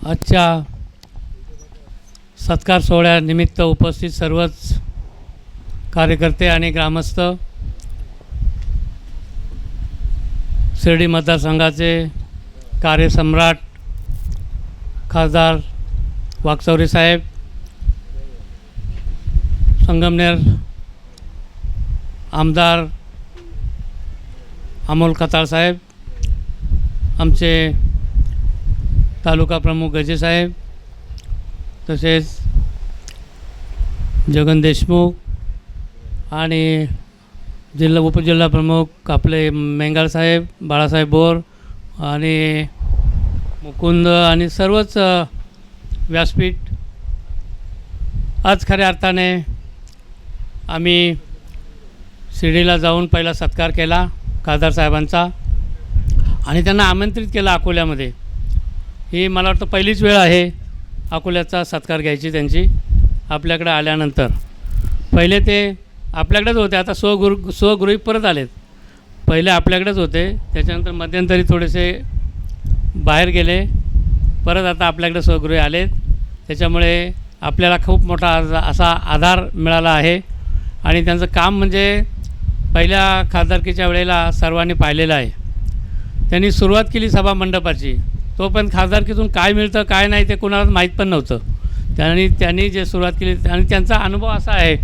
आजच्या सत्कार सोहळ्यानिमित्त उपस्थित सर्वच कार्यकर्ते आणि ग्रामस्थ, शिर्डी मतदारसंघाचे कार्यसम्राट खासदार वाकचौरे साहेब, संगमनेर आमदार अमोल खताळ साहेब, आमचे तालुका प्रमुख गजे साहेब, तसेच जगन देशमुख आणि उपजिल्हा प्रमुख आपले मेंगाळ साहेब, बाळासाहेब बोर आणि मुकुंद आणि सर्वच व्यासपीठ, आज खऱ्या अर्थाने आम्ही शिर्डीला जाऊन पहिला सत्कार केला खासदार साहेबांचा आणि त्यांना आमंत्रित केलं अकोल्यामध्ये. ही मला वाटतं पहिलीच वेळ आहे अकोल्याचा सत्कार घ्यायची त्यांची आपल्याकडे आल्यानंतर. पहिले ते आपल्याकडेच होते, आता स्वगृही परत आलेत. पहिले आपल्याकडेच होते, त्याच्यानंतर मध्यंतरी थोडेसे बाहेर गेले, परत आता आपल्याकडे स्वगृही आलेत. त्याच्यामुळे आपल्याला खूप मोठा असा आधार मिळाला आहे. आणि त्यांचं काम म्हणजे पहिल्या खासदारकीच्या वेळेला सर्वांनी पाहिलेलं आहे. त्यांनी सुरुवात केली सभा मंडपाची, तोपर्यंत खासदारकीतून काय मिळतं काय नाही ते कोणालाच माहीत पण नव्हतं. त्यांनी जे सुरुवात केली आणि त्यांचा अनुभव असा आहे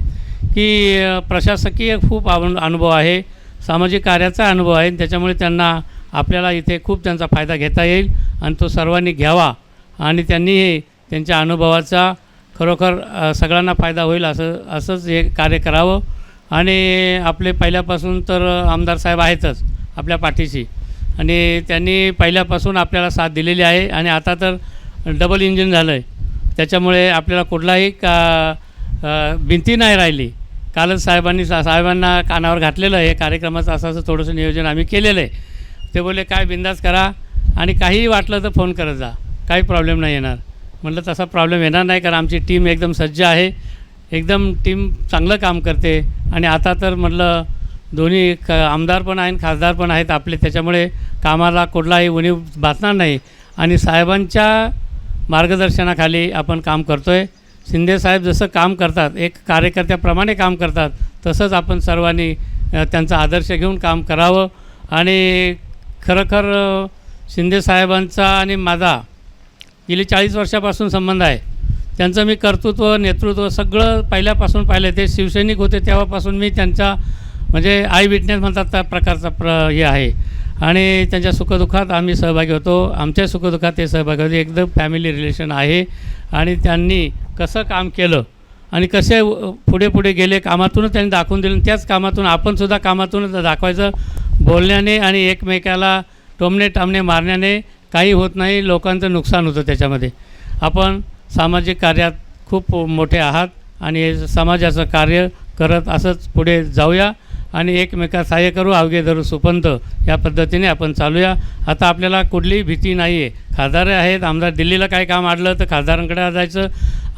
की प्रशासकीय खूप अनुभव आहे, सामाजिक कार्याचा अनुभव आहे. त्याच्यामुळे त्यांना आपल्याला इथे खूप त्यांचा फायदा घेता येईल आणि तो सर्वांनी घ्यावा आणि त्यांनी त्यांच्या अनुभवाचा खरोखर सगळ्यांना फायदा होईल असंच हे कार्य करावं. आणि आपले पहिल्यापासून तर आमदार साहेब आहेतच आपल्या पाठीशी आणि त्यांनी पहिल्यापासून आपल्याला साथ दिलेली आहे आणि आता तर डबल इंजिन झालं आहे. त्याच्यामुळे आपल्याला कुठलाही भिंती नाही राहिली. कालच साहेबांना कानावर घातलेलं आहे कार्यक्रमाचं, असं थोडंसं नियोजन आम्ही केलेलं आहे. ते बोलले काय बिंदास करा आणि काहीही वाटलं तर फोन करत जा, काही प्रॉब्लेम नाही येणार. म्हटलं तसा प्रॉब्लेम येणार नाही, कारण आमची टीम एकदम सज्ज आहे, एकदम टीम चांगलं काम करते. आणि आता तर म्हटलं दोन्ही आमदार पण आहेत खासदार पण आहेत आपले, त्याच्यामुळे कामाला कुठलाही उणीव भासणार नाही. आणि साहेबांच्या मार्गदर्शनाखाली आपण काम करतो आहे. शिंदेसाहेब जसं काम करतात, एक कार्यकर्त्याप्रमाणे काम करतात, तसंच आपण सर्वांनी त्यांचा आदर्श घेऊन काम करावं. आणि खरोखर शिंदेसाहेबांचा आणि माझा गेली 40 वर्षापासून संबंध आहे. त्यांचं मी कर्तृत्व नेतृत्व सगळं पहिल्यापासून पाहिलं. ते शिवसैनिक होते तेव्हापासून मी त्यांचा म्हणजे आय विटनेस म्हणतात त्या प्रकारचा हे आहे. आणि त्यांच्या सुखदुःखात आम्ही सहभागी होतो, आमच्या सुखदुःखात ते सहभागी होते. एकदम फॅमिली रिलेशन आहे. आणि त्यांनी कसं काम केलं आणि कसे पुढे गेले कामातूनच त्यांनी दाखवून दिलं. त्याच कामातून आपणसुद्धा कामातूनच दाखवायचं. बोलण्याने आणि एकमेकाला टोमणे टामणे मारण्याने काही होत नाही, लोकांचं नुकसान होतं त्याच्यामध्ये. आपण सामाजिक कार्यात खूप मोठे आहात आणि समाजाचं कार्य करत असंच पुढे जाऊया आणि एकमेका सहाय्य करू, अवघे धरू सुपंत, या पद्धतीने आपण चालूया. आता आपल्याला कुठलीही भीती नाही आहे. खासदार आहेत, आमदार दिल्लीला काय काम अडलं तर खासदारांकडे जायचं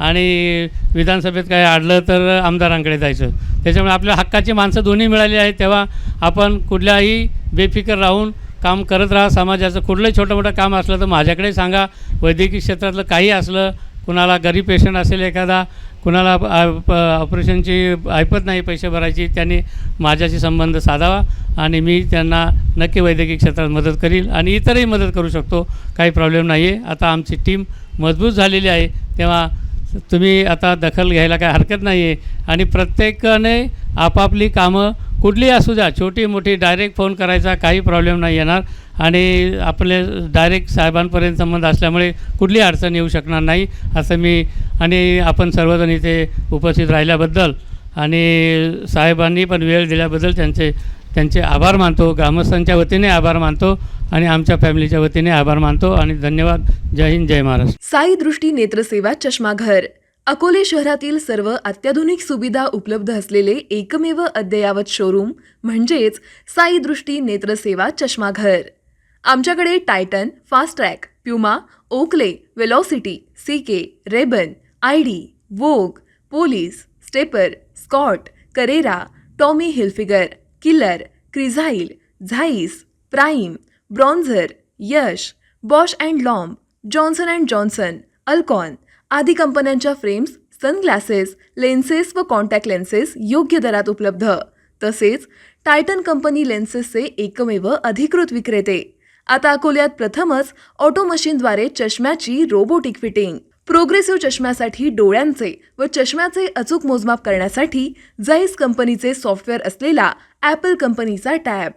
आणि विधानसभेत काय अडलं तर आमदारांकडे जायचं. त्याच्यामुळे आपल्या हक्काची माणसं दोन्ही मिळाली आहेत. तेव्हा आपण कुठल्याही बेफिकर राहून काम करत राहा. समाजाचं कुठलंही छोटं मोठं काम असलं तर माझ्याकडे सांगा. वैद्यकीय क्षेत्रातलं काही असलं, कुणाला गरीब पेशंट असेल एखादा, कुणाला ऑपरेशनची ऐपत नाही पैसे भरायची, त्यांनी माझ्याशी संबंध साधावा आणि मी त्यांना नक्की वैद्यकीय क्षेत्रात मदत करील आणि इतरही मदत करू शकतो, काही प्रॉब्लेम नाही आहे. आता आमची टीम मजबूत झालेली आहे, तेव्हा तुम्ही आता दखल घ्यायला काय हरकत नाही आहे. आणि प्रत्येकाने आपापली कामं कुठलीही असू द्या, छोटी मोठी, डायरेक्ट फोन करायचा, काही प्रॉब्लेम नाही येणार. आणि आपले डायरेक्ट साहेबांपर्यंत संबंध असल्यामुळे कुठलीही अडचण येऊ शकणार नाही असं मी आणि आपण सर्वजण इथे उपस्थित राहिल्याबद्दल आणि साहेबांनी पण वेळ दिल्याबद्दल त्यांचे आभार मानतो. ग्रामस्थांच्या वतीने आभार मानतो आणि आमच्या फॅमिलीच्या वतीने आभार मानतो आणि धन्यवाद. जय हिंद, जय महाराष्ट्र. साई दृष्टी नेत्रसेवा चष्माघर अकोले शहरातील सर्व अत्याधुनिक सुविधा उपलब्ध असलेले एकमेव अद्ययावत शोरूम म्हणजेच साई दृष्टी नेत्रसेवा चष्माघर. आमच्याकडे Titan, Fastrack, Puma, Oakley, Velocity, CK, Rayban, ID, Vogue, Police, Stepper, Scott, Carrera, Tommy Hilfiger, Killer, Crizal, Zeiss, Prime, Bronzer, Yash, Bausch and Lomb, Johnson and Johnson, Alcon आदी कंपन्यांच्या फ्रेम्स, सनग्लासेस, लेन्सेस व contact lenses योग्य दरात उपलब्ध. तसेच Titan company लेन्सेसचे एकमेव अधिकृत विक्रेते. आता अकोल्यात प्रथमच ऑटो मशीनद्वारे चष्म्याची रोबोटिक फिटिंग. प्रोग्रेसिव्ह चष्म्यासाठी डोळ्यांचे व चष्म्याचे अचूक मोजमाप करण्यासाठी जाईस कंपनीचे सॉफ्टवेअर असलेला ॲपल कंपनीचा टॅब.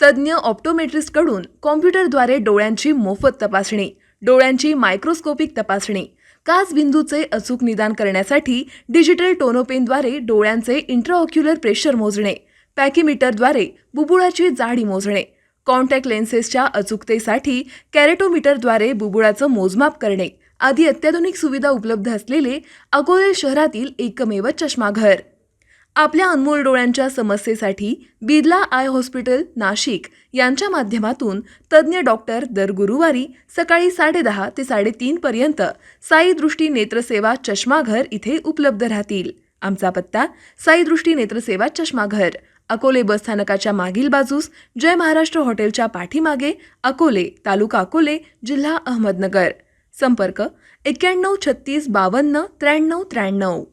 तज्ज्ञ ऑप्टोमेट्रिस्टकडून कॉम्प्युटरद्वारे डोळ्यांची मोफत तपासणी, डोळ्यांची मायक्रोस्कोपिक तपासणी, काच बिंदूचे अचूक निदान करण्यासाठी डिजिटल टोनोपेनद्वारे डोळ्यांचे इंट्राऑक्युलर प्रेशर मोजणे, पॅकीमीटरद्वारे बुबुळाची जाडी मोजणे, कॉन्टॅक्ट लेन्सेसच्या अचूकतेसाठी कॅरेटोमीटरद्वारे बुबुळाचं मोजमाप करणे आदी अत्याधुनिक सुविधा उपलब्ध असलेले अकोले शहरातील एकमेव चष्माघर. आपल्या अनमोल डोळ्यांच्या समस्येसाठी बिर्ला आय हॉस्पिटल नाशिक यांच्या माध्यमातून तज्ज्ञ डॉक्टर दर गुरुवारी सकाळी 10:30 ते 3:30 पर्यंत साई दृष्टी नेत्रसेवा चष्माघर इथे उपलब्ध राहतील. आमचा पत्ता साई दृष्टी नेत्रसेवा चष्माघर, अकोले बसस्थानकाच्या मागील बाजूस, जय महाराष्ट्र हॉटेलच्या पाठीमागे, अकोले, तालुका अकोले, जिल्हा अहमदनगर. संपर्क 91 36 52 93 93.